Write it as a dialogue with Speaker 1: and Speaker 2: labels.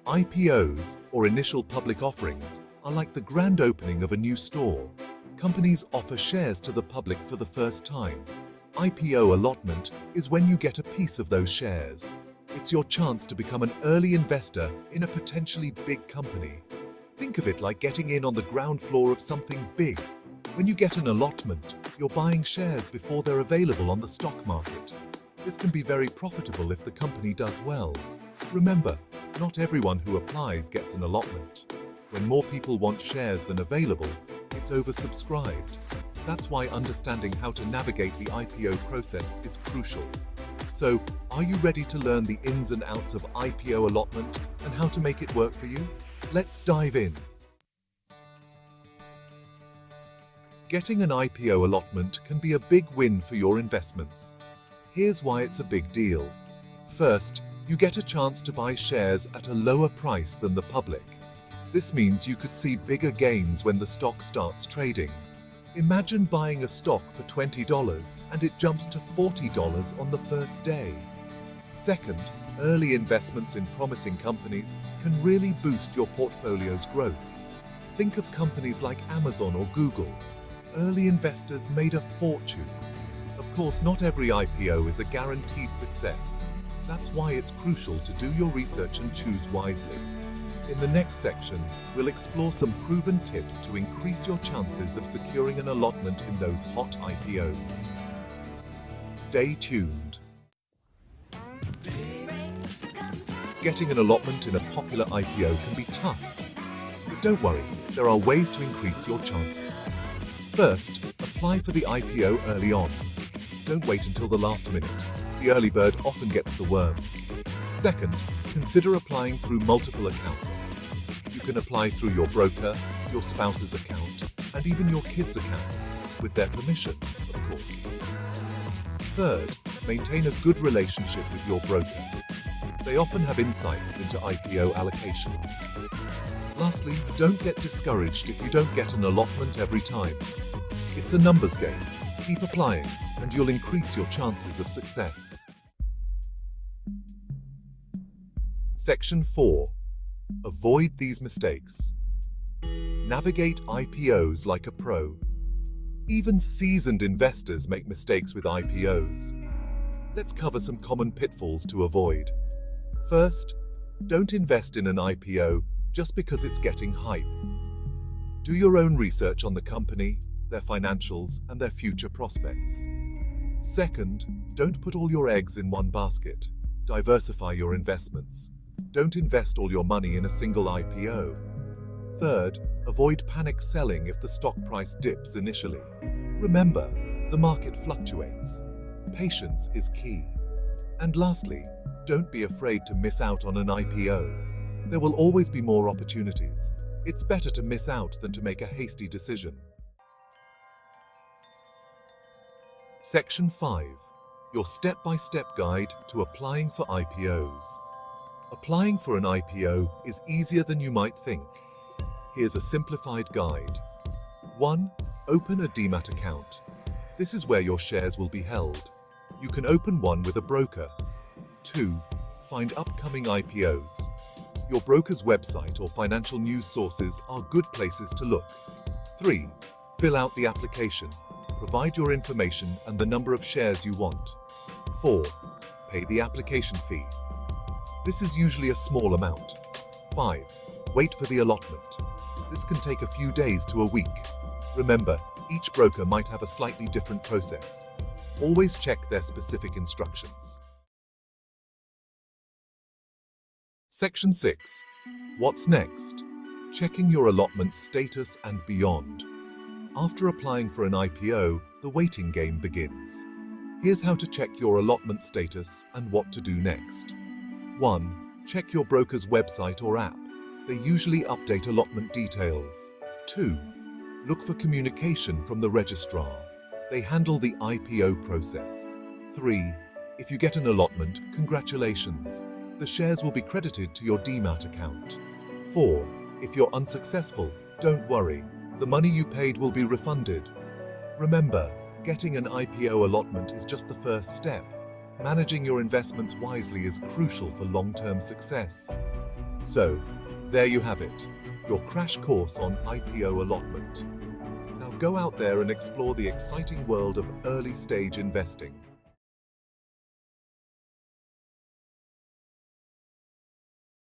Speaker 1: IPOs, or initial public offerings, are like the grand opening of a new store. Companies offer shares to the public for the first time. IPO allotment is when you get a piece of those shares. It's your chance to become an early investor in a potentially big company. Think of it like getting in on the ground floor of something big. When you get an allotment, you're buying shares before they're available on the stock market. This can be very profitable if the company does well. Remember, not everyone who applies gets an allotment. When more people want shares than available, it's oversubscribed. That's why understanding how to navigate the IPO process is crucial. So, are you ready to learn the ins and outs of IPO allotment and how to make it work for you? Let's dive in. Getting an IPO allotment can be a big win for your investments. Here's why it's a big deal. First, you get a chance to buy shares at a lower price than the public. This means you could see bigger gains when the stock starts trading. Imagine buying a stock for $20 and it jumps to $40 on the first day. Second, early investments in promising companies can really boost your portfolio's growth. Think of companies like Amazon or Google. Early investors made a fortune. Of course, not every IPO is a guaranteed success. That's why it's crucial to do your research and choose wisely. In the next section, we'll explore some proven tips to increase your chances of securing an allotment in those hot IPOs. Stay tuned. Getting an allotment in a popular IPO can be tough. But don't worry, there are ways to increase your chances. First, apply for the IPO early on. Don't wait until the last minute. The early bird often gets the worm. Second, consider applying through multiple accounts. You can apply through your broker, your spouse's account, and even your kids' accounts, with their permission, of course. Third, maintain a good relationship with your broker. They often have insights into IPO allocations. Lastly, don't get discouraged if you don't get an allotment every time. It's a numbers game. Keep applying, and you'll increase your chances of success. Section 4. Avoid these mistakes. Navigate IPOs like a pro. Even seasoned investors make mistakes with IPOs. Let's cover some common pitfalls to avoid. First, don't invest in an IPO just because it's getting hype. Do your own research on the company, their financials, and their future prospects. Second, don't put all your eggs in one basket. Diversify your investments. Don't invest all your money in a single IPO. Third, avoid panic selling if the stock price dips initially. Remember, the market fluctuates. Patience is key. And lastly, don't be afraid to miss out on an IPO. There will always be more opportunities. It's better to miss out than to make a hasty decision. Section 5. Your step-by-step guide to applying for IPOs. Applying for an IPO is easier than you might think. Here's a simplified guide. 1. Open a demat account. This is where your shares will be held. You can open one with a broker. 2. Find upcoming IPOs. Your broker's website or financial news sources are good places to look. 3. Fill out the application. Provide your information and the number of shares you want. 4. Pay the application fee. This is usually a small amount. 5. Wait for the allotment. This can take a few days to a week. Remember, each broker might have a slightly different process. Always check their specific instructions. Section 6. What's next? Checking your allotment status and beyond. After applying for an IPO, the waiting game begins. Here's how to check your allotment status and what to do next. 1. Check your broker's website or app. They usually update allotment details. 2. Look for communication from the registrar. They handle the IPO process. 3. If you get an allotment, congratulations. The shares will be credited to your demat account. 4. If you're unsuccessful, don't worry. The money you paid will be refunded. Remember, getting an IPO allotment is just the first step. Managing your investments wisely is crucial for long-term success. So, there you have it, your crash course on IPO allotment. Now go out there and explore the exciting world of early-stage investing.